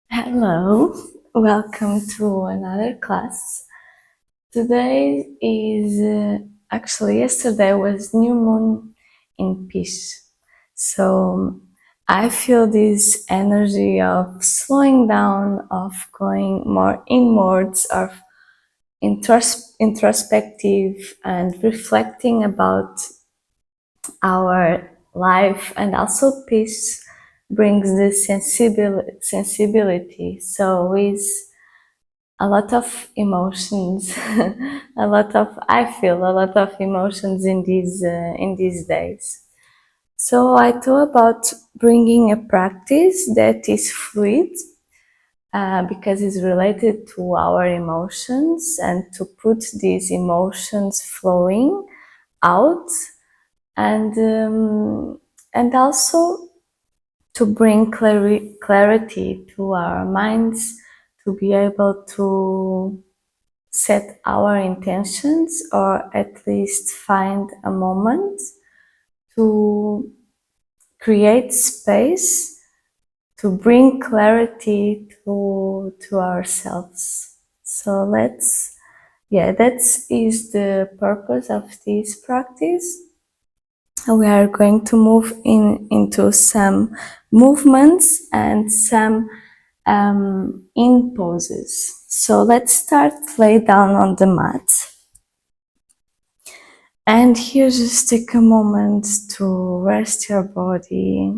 Hello, welcome to another class. Today is actually yesterday was new moon in Pish. So I feel this energy of slowing down, of going more inwards, of introspective and reflecting about our life, and also peace brings this sensibility. So with a lot of emotions, I feel a lot of emotions in these days. So I thought about bringing a practice that is fluid, because it's related to our emotions, and to put these emotions flowing out, and also to bring clarity to our minds, to be able to set our intentions, or at least find a moment to create space to bring clarity to ourselves. So that is the purpose of this practice. We are going to move into some movements and some in poses. So let's start. Lay down on the mat. And here, just take a moment to rest your body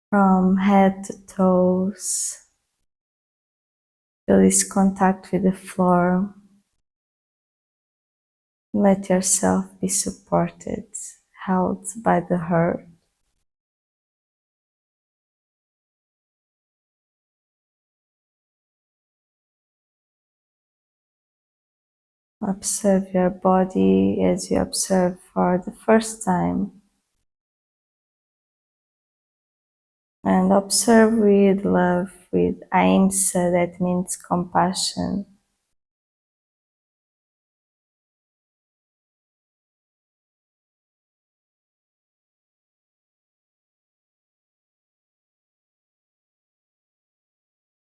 from head to toes. Feel this contact with the floor. Let yourself be supported, held by the earth. Observe your body as you observe for the first time. And observe with love, with ahimsa, that means compassion.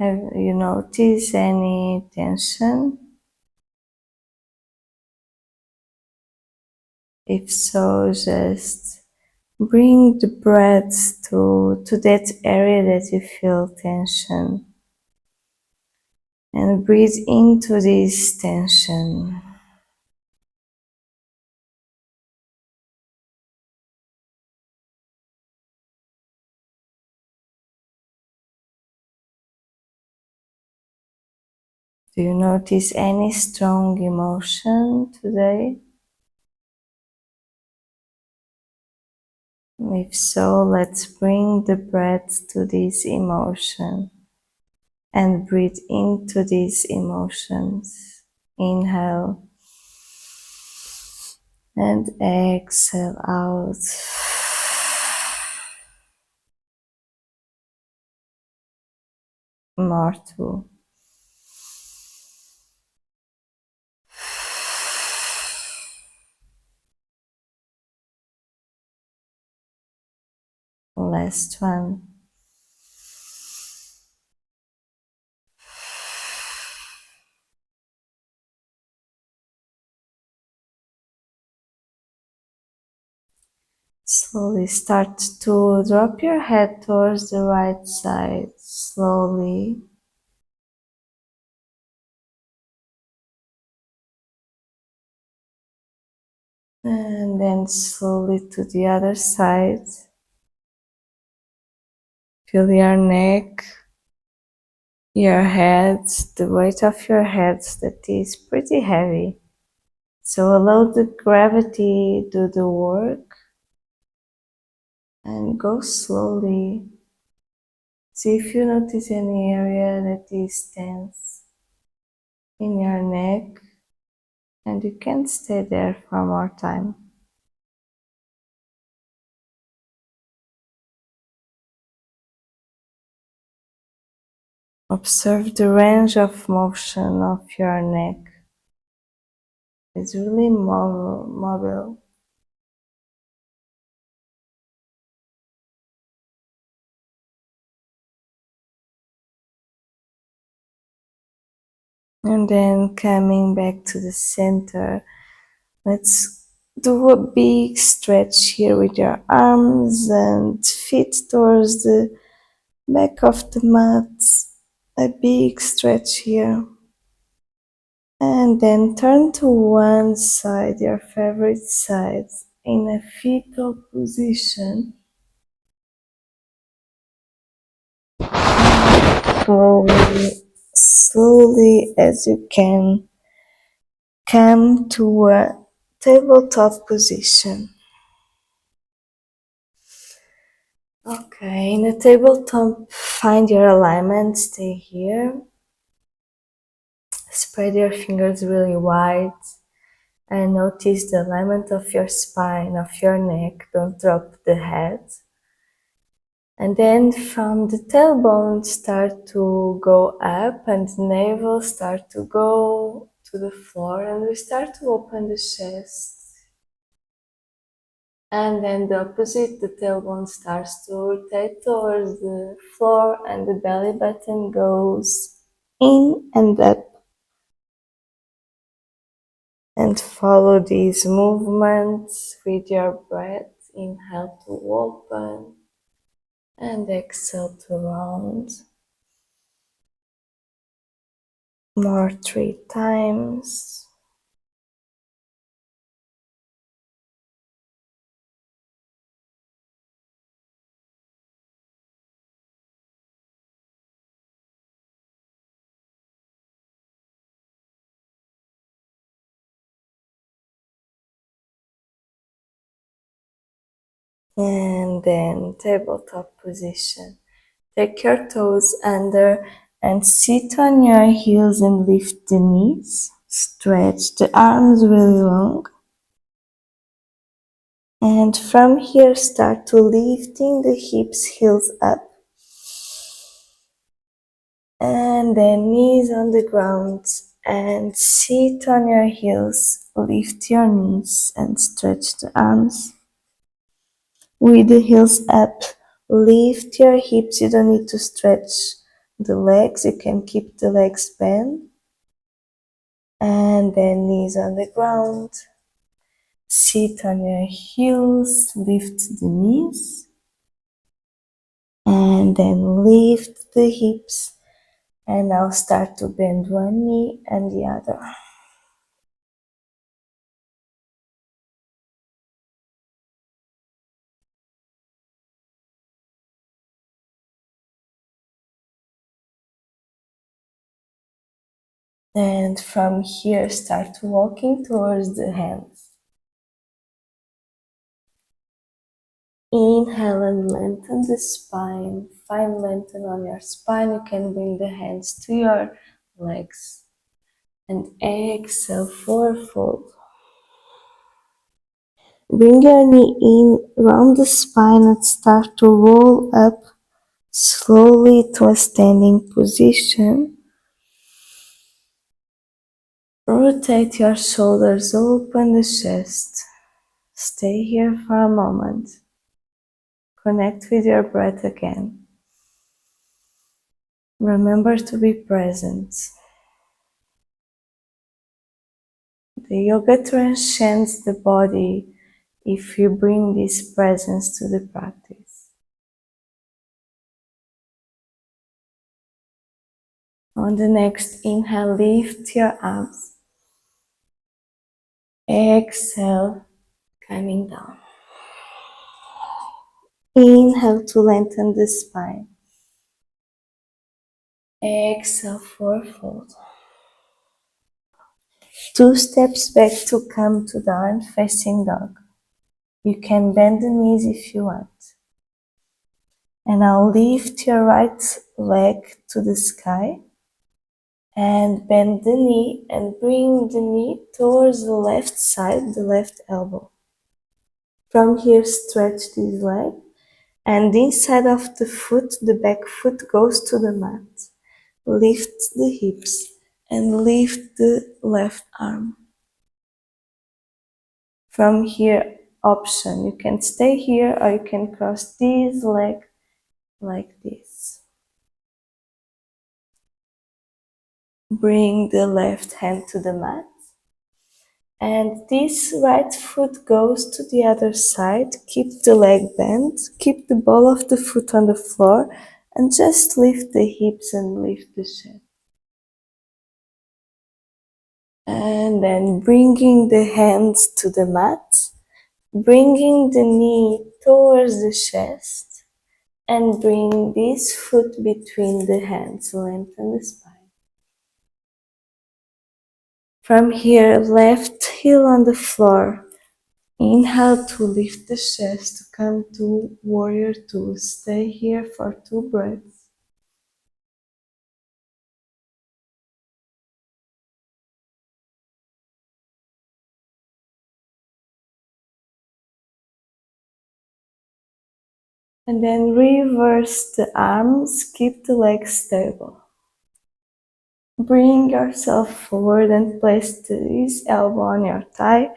Have you noticed any tension? If so, just bring the breath to that area that you feel tension. And breathe into this tension. Do you notice any strong emotion today? If so, let's bring the breath to this emotion and breathe into these emotions. Inhale and exhale out. More two. Last one. Slowly start to drop your head towards the right side, slowly. And then slowly to the other side. Feel your neck, your head, the weight of your head that is pretty heavy. So allow the gravity do the work and go slowly. See if you notice any area that is tense in your neck, and you can stay there for more time. Observe the range of motion of your neck. It's really mobile. And then coming back to the center, let's do a big stretch here with your arms and feet towards the back of the mat. A big stretch here. And then turn to one side, your favorite side, in a fetal position. Slowly as you can, come to a tabletop position. Okay, in the tabletop, find your alignment, stay here. Spread your fingers really wide and notice the alignment of your spine, of your neck. Don't drop the head. And then from the tailbone start to go up and the navel start to go to the floor, and we start to open the chest. And then the opposite, the tailbone starts to rotate towards the floor and the belly button goes in and up. And follow these movements with your breath. Inhale to open and exhale to round. More 3 times. And then tabletop position. Take your toes under and sit on your heels and lift the knees. Stretch the arms really long. And from here start to lifting the hips, heels up. And then knees on the ground and sit on your heels. Lift your knees and stretch the arms. With the heels up, lift your hips. You don't need to stretch the legs. You can keep the legs bent. And then knees on the ground. Sit on your heels, lift the knees. And then lift the hips. And now start to bend one knee and the other. And from here, start walking towards the hands. Inhale and lengthen the spine. Find lengthen on your spine. You can bring the hands to your legs. And exhale, forward fold. Bring your knee in, round the spine and start to roll up slowly to a standing position. Rotate your shoulders, open the chest. Stay here for a moment. Connect with your breath again. Remember to be present. The yoga transcends the body if you bring this presence to the practice. On the next inhale, lift your arms. Exhale, coming down. Inhale to lengthen the spine. Exhale, forward fold. 2 steps back to come to down facing dog. You can bend the knees if you want. And now lift your right leg to the sky and bend the knee and bring the knee towards the left side, the left elbow. From here, stretch this leg and inside of the foot, the back foot goes to the mat. Lift the hips and lift the left arm. From here, option, you can stay here or you can cross this leg like this. bring the left hand to the mat. And this right foot goes to the other side. Keep the leg bent. Keep the ball of the foot on the floor and just lift the hips and lift the chest. And then bringing the hands to the mat, bringing the knee towards the chest, and bring this foot between the hands, lengthen the spine. From here, left heel on the floor. Inhale to lift the chest, come to warrior two. Stay here for 2 breaths. And then reverse the arms, keep the legs stable. Bring yourself forward and place this elbow on your thigh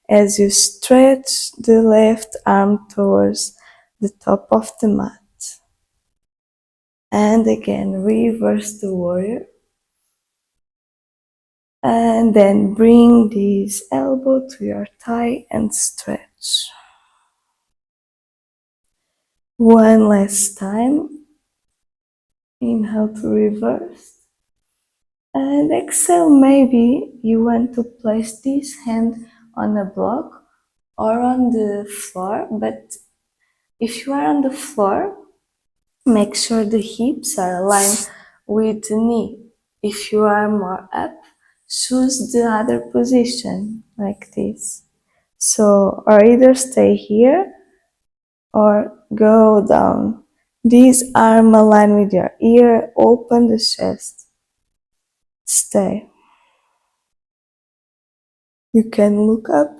as you stretch the left arm towards the top of the mat. And again, reverse the warrior. And then bring this elbow to your thigh and stretch. One last time. Inhale to reverse. And exhale, maybe you want to place this hand on a block or on the floor, but if you are on the floor, make sure the hips are aligned with the knee. If you are more up, choose the other position, like this. So, or either stay here or go down. This arm align with your ear, open the chest. Stay. You can look up.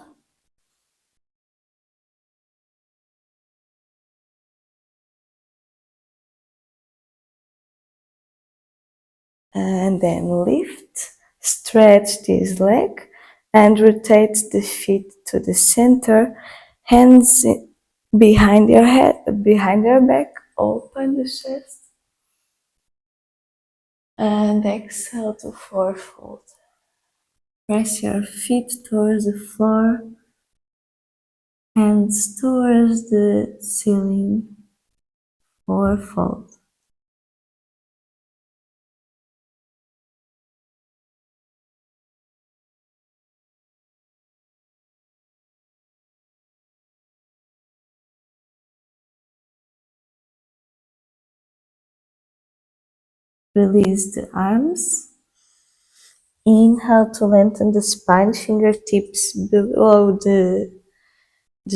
And then lift, stretch this leg and rotate the feet to the center. Hands behind your head, behind your back, open the chest. And exhale to fourfold. Press your feet towards the floor, hands towards the ceiling, fourfold. Release the arms. Inhale to lengthen the spine, fingertips below the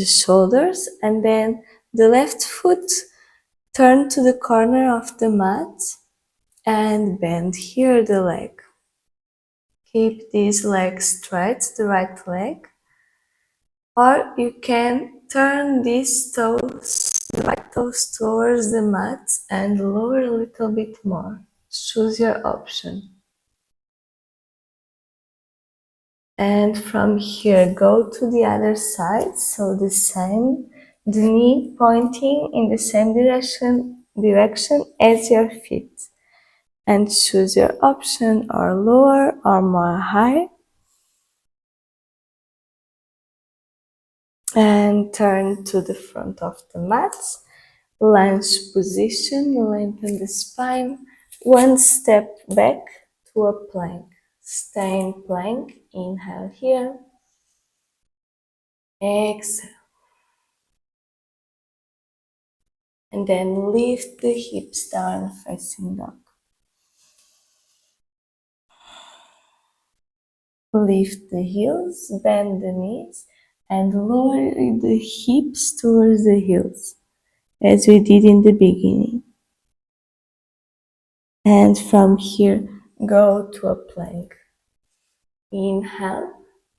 shoulders, and then the left foot turn to the corner of the mat and bend here the leg. Keep this leg straight, the right leg, or you can turn these toes, the right toes towards the mat and lower a little bit more. Choose your option. And from here, go to the other side, so the same, the knee pointing in the same direction as your feet. And choose your option, or lower or more high. And turn to the front of the mat. Lunge position, lengthen the spine. One step back to a plank. Stay in plank, inhale here. Exhale. And then lift the hips down, facing dog. Lift the heels, bend the knees, and lower the hips towards the heels, as we did in the beginning. And from here, go to a plank. Inhale.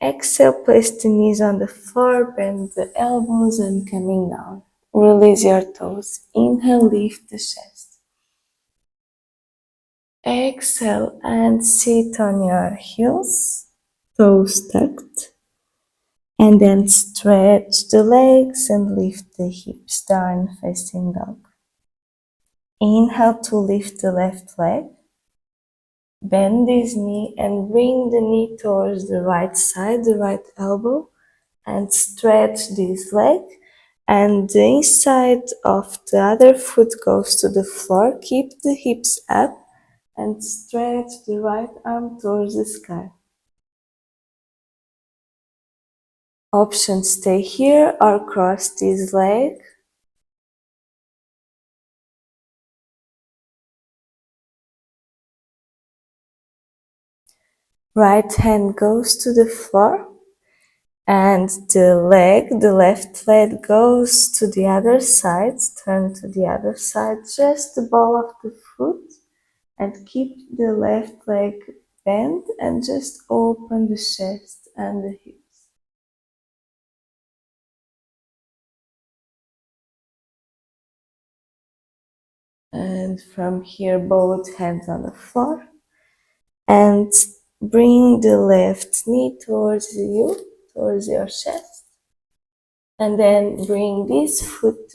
Exhale, place the knees on the floor, bend the elbows and coming down. Release your toes. Inhale, lift the chest. Exhale and sit on your heels, toes tucked. And then stretch the legs and lift the hips down, facing dog. Inhale to lift the left leg. Bend this knee and bring the knee towards the right side, the right elbow, and stretch this leg. And the inside of the other foot goes to the floor. Keep the hips up and stretch the right arm towards the sky. Option stay here or cross this leg. Right hand goes to the floor and the left leg goes to the other side. Turn to the other side, just the ball of the foot, and keep the left leg bent and just open the chest and the hips. And from here, both hands on the floor. And bring the left knee towards you, towards your chest. And then bring this foot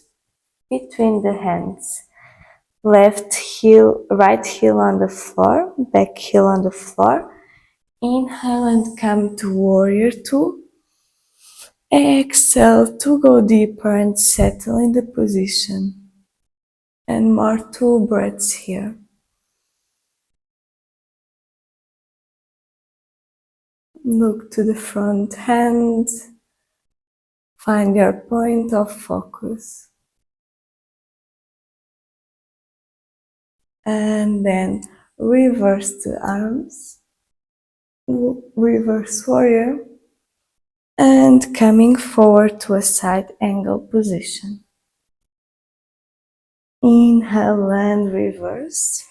between the hands. Left heel, right heel on the floor, back heel on the floor. Inhale and come to warrior two. Exhale to go deeper and settle in the position. And more 2 breaths here. Look to the front hand. Find your point of focus. And then reverse the arms. Reverse warrior. And coming forward to a side angle position. Inhale and reverse.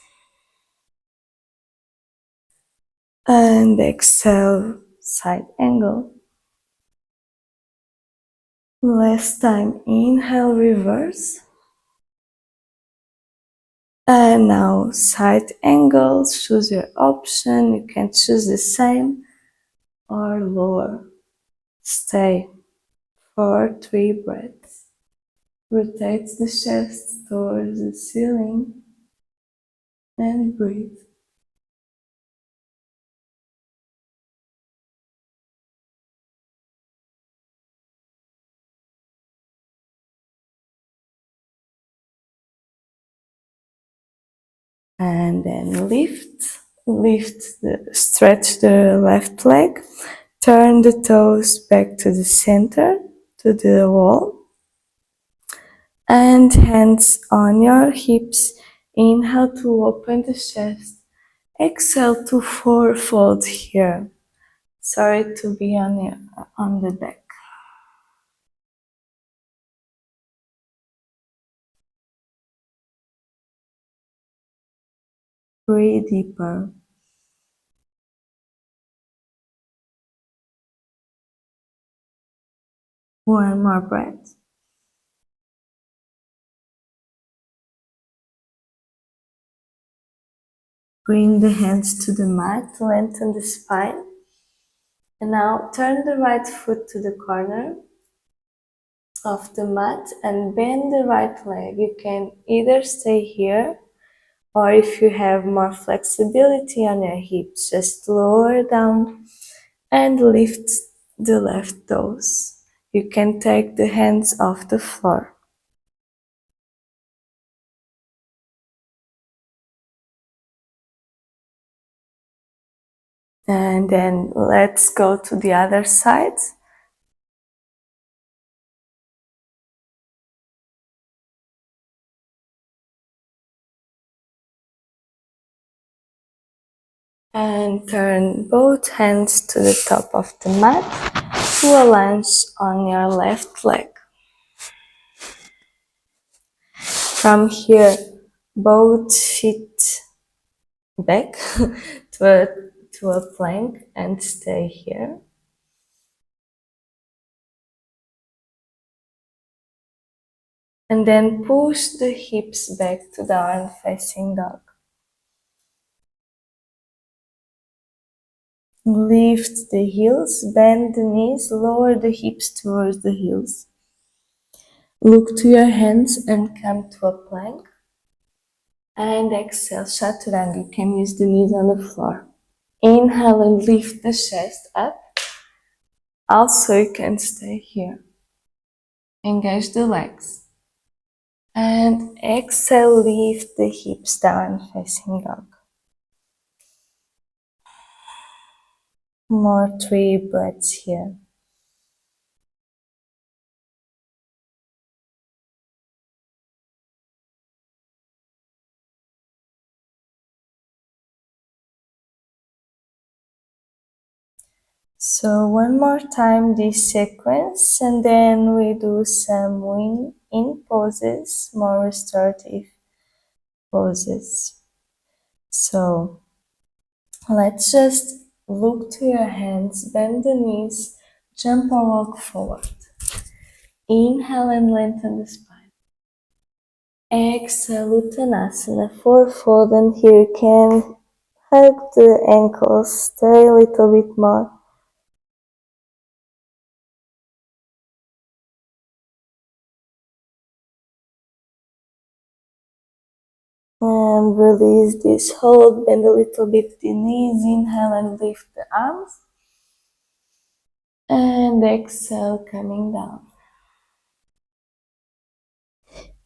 And exhale, side angle. Last time, inhale, reverse. And now side angles, choose your option. You can choose the same or lower. Stay for 3 breaths. Rotate the chest towards the ceiling and breathe. And then stretch the left leg, turn the toes back to the center, to the wall, and hands on your hips. Inhale to open the chest, exhale to fold here. Sorry to be on the back. Breathe deeper. One more breath. Bring the hands to the mat, lengthen the spine. And now turn the right foot to the corner of the mat and bend the right leg. You can either stay here or if you have more flexibility on your hips, just lower down and lift the left toes. You can take the hands off the floor. And then let's go to the other side. And turn both hands to the top of the mat to a lunge on your left leg. From here, both feet back to a plank and stay here. And then push the hips back to downward facing dog. Lift the heels, bend the knees, lower the hips towards the heels. Look to your hands and come to a plank. And exhale, chaturanga. You can use the knees on the floor. Inhale and lift the chest up. Also, you can stay here. Engage the legs. And exhale, lift the hips down, facing dog. More 3 breaths here. So one more time this sequence, and then we do some in poses, more restorative poses. So let's just look to your hands, bend the knees, jump or walk forward. Inhale and lengthen the spine. Exhale, Uttanasana, fold, and here you can hug the ankles, stay a little bit more. And release this hold, bend a little bit the knees, inhale and lift the arms. And exhale, coming down.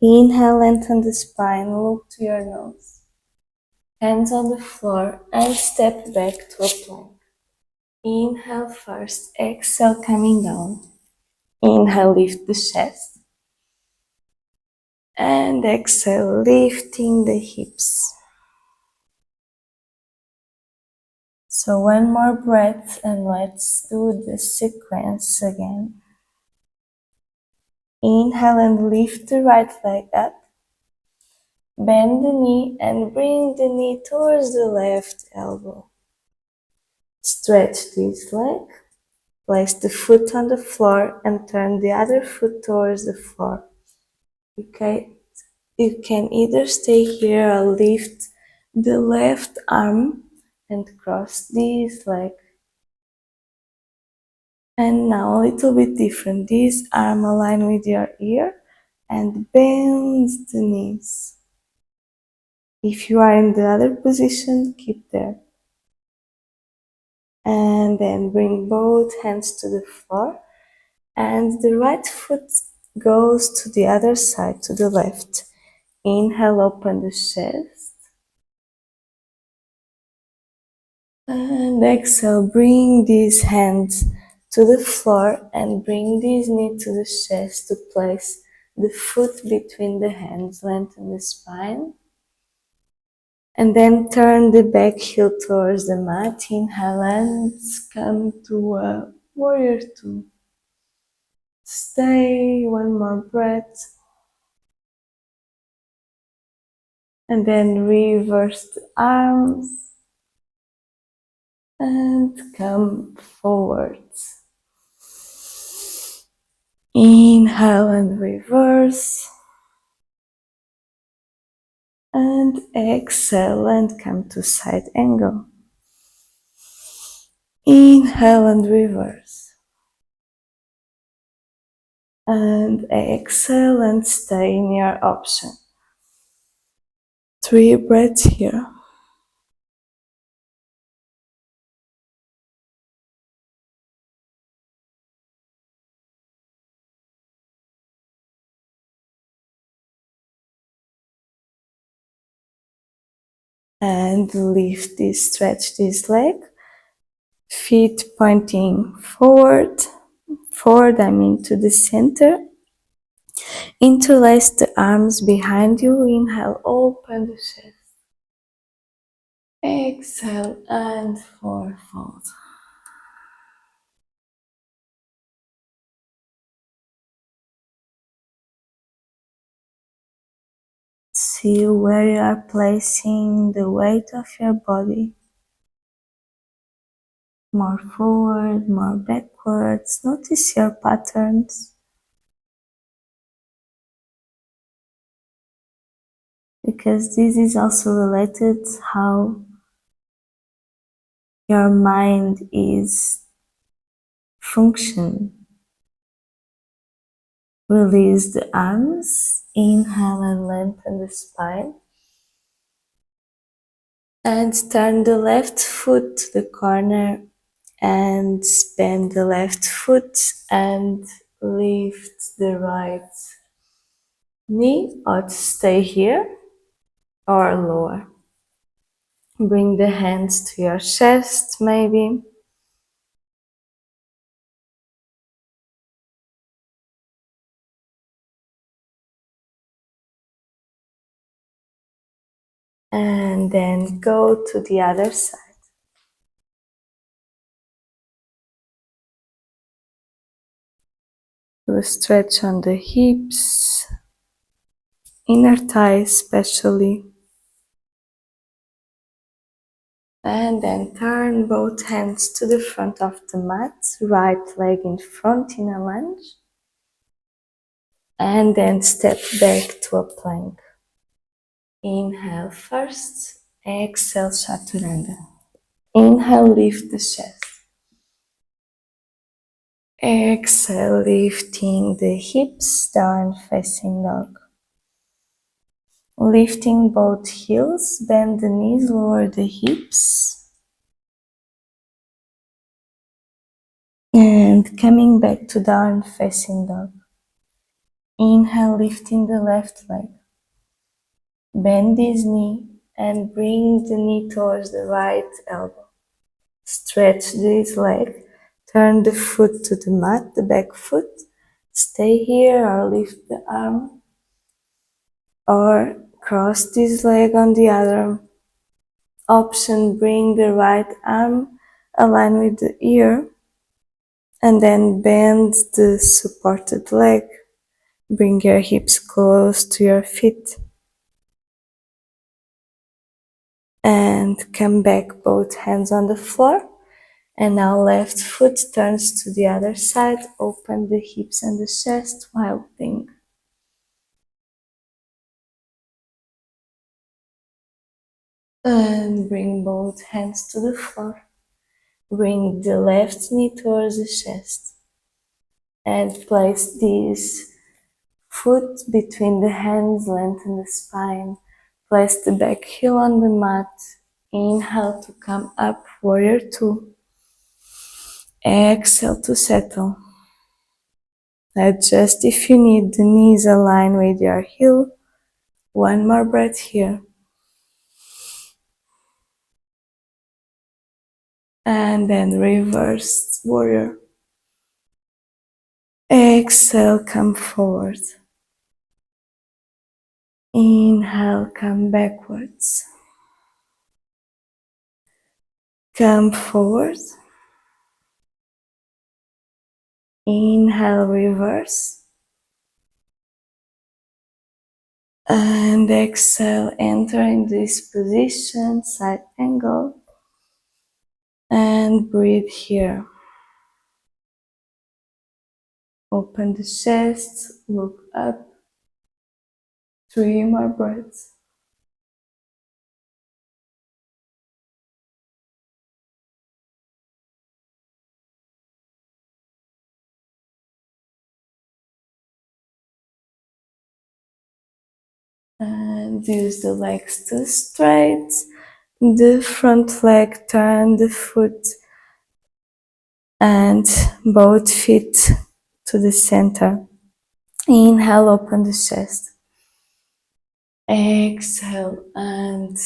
Inhale, lengthen the spine, look to your nose. Hands on the floor and step back to a plank. Inhale first, exhale, coming down. Inhale, lift the chest. And exhale, lifting the hips. So one more breath and let's do the sequence again. Inhale and lift the right leg up. Bend the knee and bring the knee towards the left elbow. Stretch this leg. Place the foot on the floor and turn the other foot towards the floor. Okay, you can either stay here or lift the left arm and cross this leg. And now a little bit different. This arm align with your ear and bend the knees. If you are in the other position, keep there. And then bring both hands to the floor. And the right foot goes to the other side, to the left. Inhale, open the chest. And exhale, bring these hands to the floor and bring this knee to the chest to place the foot between the hands, lengthen the spine. And then turn the back heel towards the mat. Inhale and come to a warrior two. Stay, one more breath. And then reverse the arms and come forwards. Inhale and reverse. And exhale and come to side angle. Inhale and reverse. And exhale and stay in your option. 3 breaths here. And lift this, stretch this leg. Feet pointing forward, I mean to the center. Interlace the arms behind you. Inhale, open the chest. Exhale and fold. See where you are placing the weight of your body. More forward, more backwards. Notice your patterns. Because this is also related how your mind is function. Release the arms. Inhale and lengthen the spine. And turn the left foot to the corner and bend the left foot and lift the right knee, or to stay here or lower. Bring the hands to your chest maybe. And then go to the other side. Do a stretch on the hips, inner thighs especially. And then turn both hands to the front of the mat, right leg in front in a lunge. And then step back to a plank. Inhale first, exhale Chaturanga. Inhale, lift the chest. Exhale, lifting the hips, down facing dog. Lifting both heels, bend the knees, lower the hips. And coming back to down facing dog. Inhale, lifting the left leg. Bend this knee and bring the knee towards the right elbow. Stretch this leg. Turn the foot to the mat, the back foot. Stay here or lift the arm. Or cross this leg on the other option. Bring the right arm, align with the ear. And then bend the supported leg. Bring your hips close to your feet. And come back, both hands on the floor. And now left foot turns to the other side. Open the hips and the chest while lifting. And bring both hands to the floor. Bring the left knee towards the chest. And place this foot between the hands, lengthen the spine. Place the back heel on the mat. Inhale to come up, warrior two. Exhale to settle. Adjust if you need, the knees align with your heel. One more breath here. And then reverse warrior. Exhale, come forward. Inhale, come backwards. Come forward. Inhale, reverse. And exhale, enter in this position, side angle. And breathe here. Open the chest, look up. 3 more breaths. And use the legs to straight. The front leg, turn the foot and both feet to the center. Inhale, open the chest. Exhale and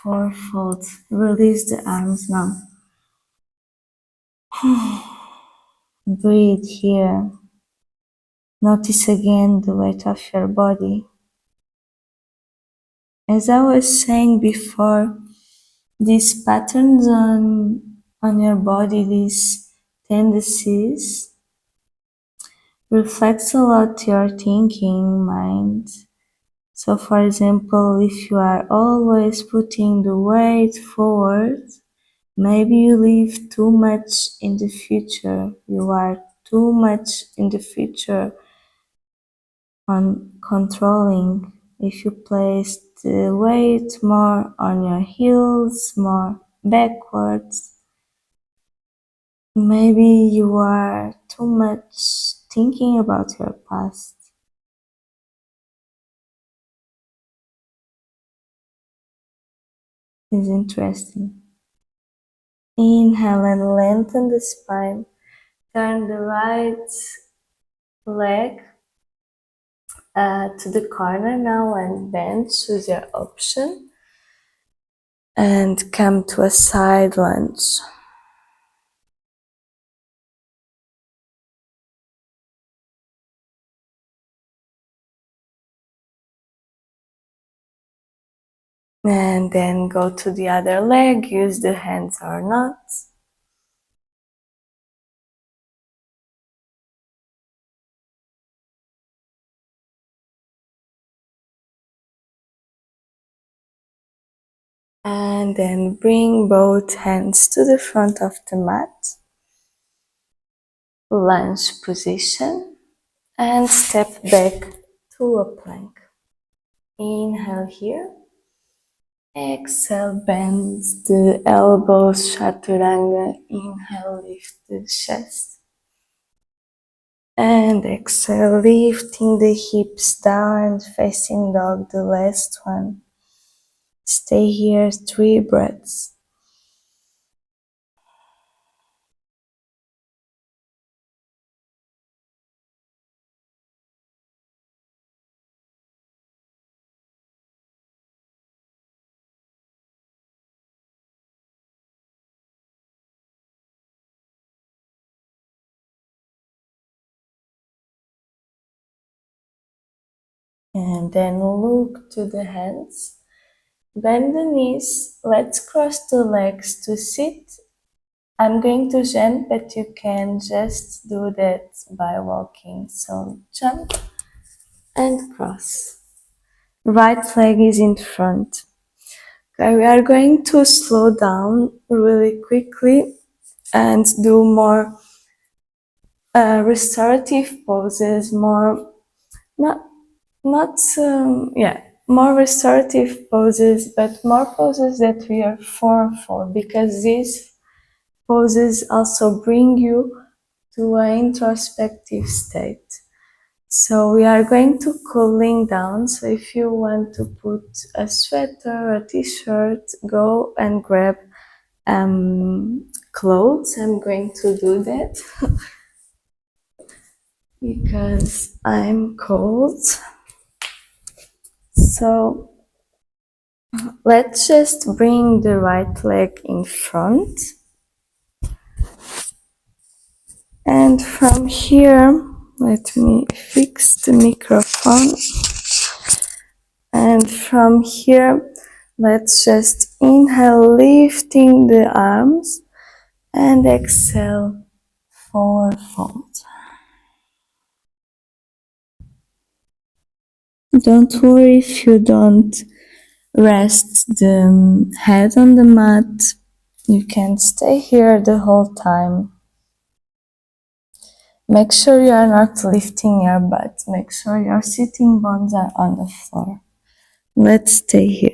fold. Release the arms now. Breathe here. Notice again the weight of your body. As I was saying before, these patterns on your body, these tendencies, reflects a lot your thinking mind. So for example, if you are always putting the weight forward, maybe you live too much in the future. You are too much in the future on controlling. If you place the weight more on your heels, more backwards, maybe you are too much thinking about your past. is interesting. Inhale and lengthen the spine. Turn the right leg to the corner now and bend, choose your option. And come to a side lunge. And then go to the other leg, use the hands or not. And then bring both hands to the front of the mat. Lunge position. And step back to a plank. Inhale here. Exhale, bend the elbows, chaturanga. Inhale, lift the chest. And exhale, lifting the hips down, facing dog, the last one. Stay here 3 breaths. And then look to the hands. Bend the knees. Let's cross the legs to sit. I'm going to jump, but you can just do that by walking. So jump and cross. Right leg is in front. Okay, we are going to slow down really quickly and do more restorative poses, more more restorative poses, but more poses that we are for, because these poses also bring you to an introspective state. So we are going to cooling down. So if you want to put a sweater, a t-shirt, go and grab clothes. I'm going to do that because I'm cold. So let's just bring the right leg in front. And from here, let me fix the microphone. And from here, let's just inhale, lifting the arms, and exhale, forward fold. Don't worry if you don't rest the head on the mat. You can stay here the whole time. Make sure you are not lifting your butt. Make sure your sitting bones are on the floor. Let's stay here.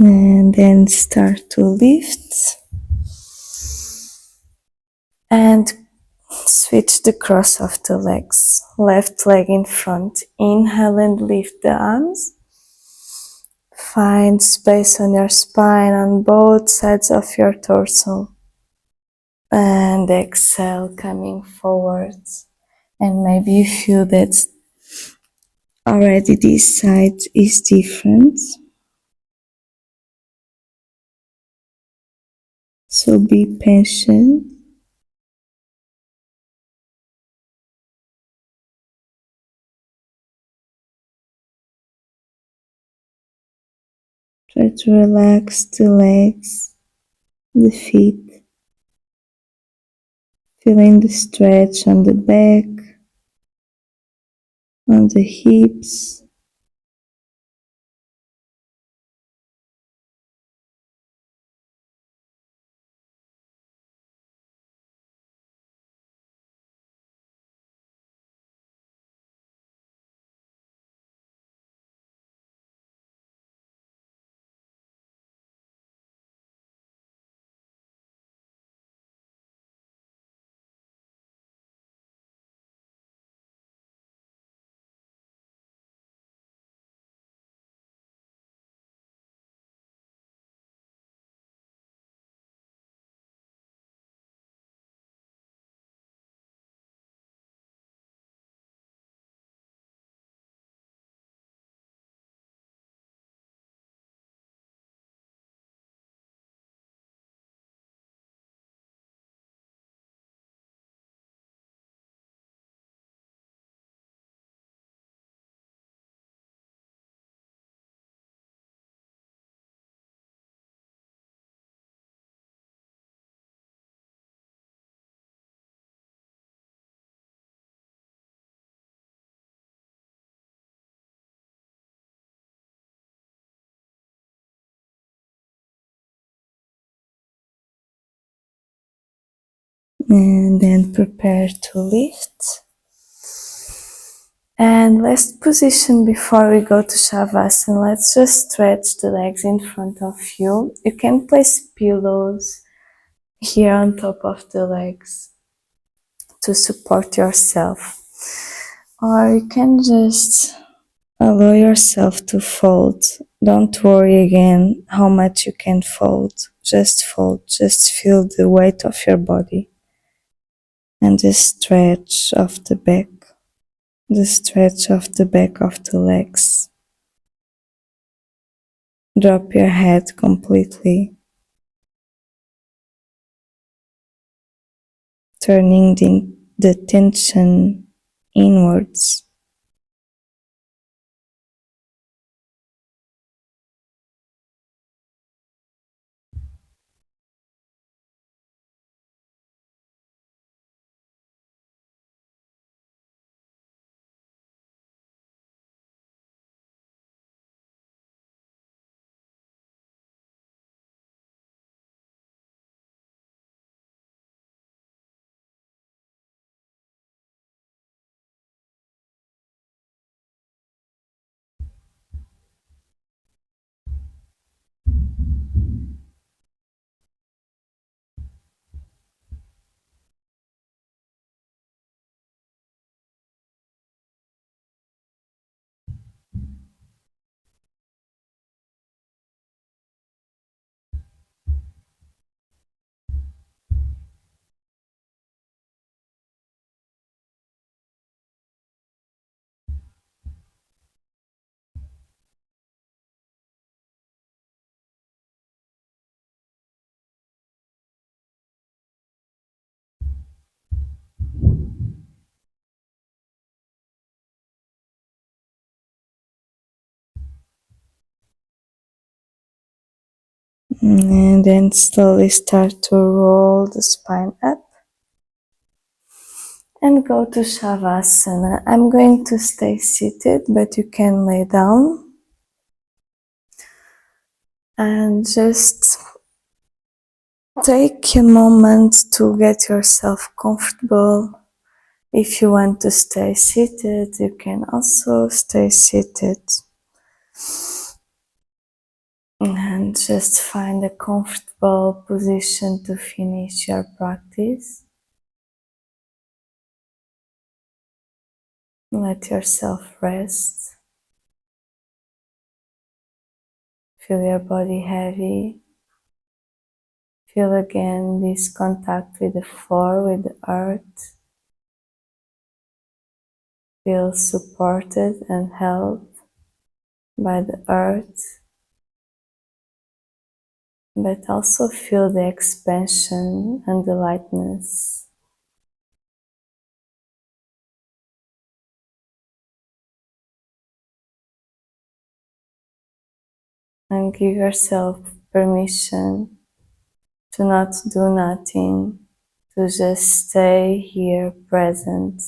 And then start to lift. And Switch the cross of the legs. Left leg in front. Inhale and lift the arms. Find space on your spine on both sides of your torso. And exhale, coming forwards. And maybe you feel that already this side is different. So be patient. Try to relax the legs, the feet, feeling the stretch on the back, on the hips. And then prepare to lift. And last position before we go to Shavasana, let's just stretch the legs in front of you. You can place pillows here on top of the legs to support yourself. Or you can just allow yourself to fold. Don't worry again how much you can fold. Just fold. Just feel the weight of your body and the stretch of the back. The stretch of the back of the legs. Drop your head completely, turning the tension inwards. And then slowly start to roll the spine up and go to Shavasana. I'm going to stay seated, but you can lay down and just take a moment to get yourself comfortable. If you want to stay seated, you can also stay seated. And just find a comfortable position to finish your practice. Let yourself rest. Feel your body heavy. Feel again this contact with the floor, with the earth. Feel supported and held by the earth, but also feel the expansion and the lightness. And give yourself permission to not do nothing, to just stay here present.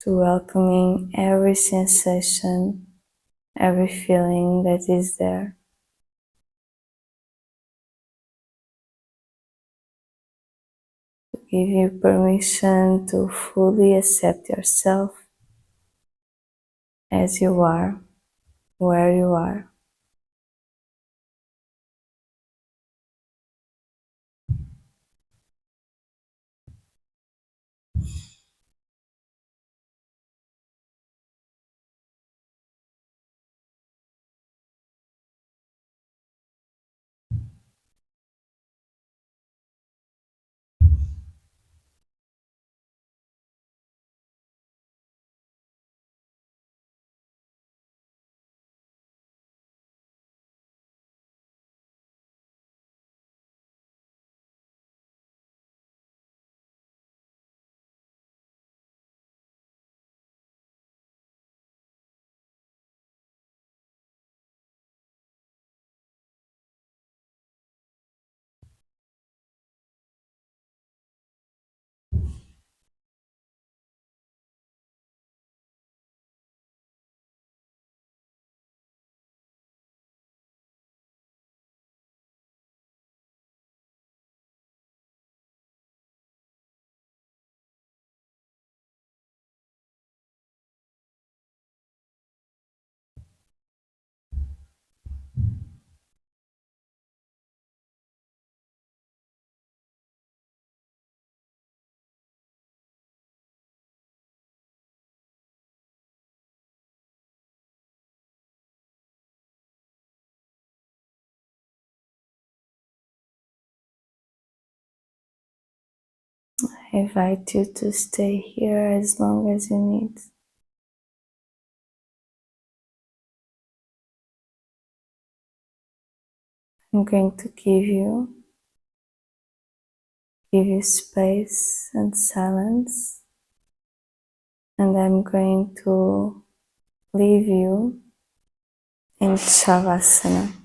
To welcoming every sensation, every feeling that is there. To give you permission to fully accept yourself as you are, where you are. I invite you to stay here as long as you need. I'm going to give you space and silence, and I'm going to leave you in Shavasana.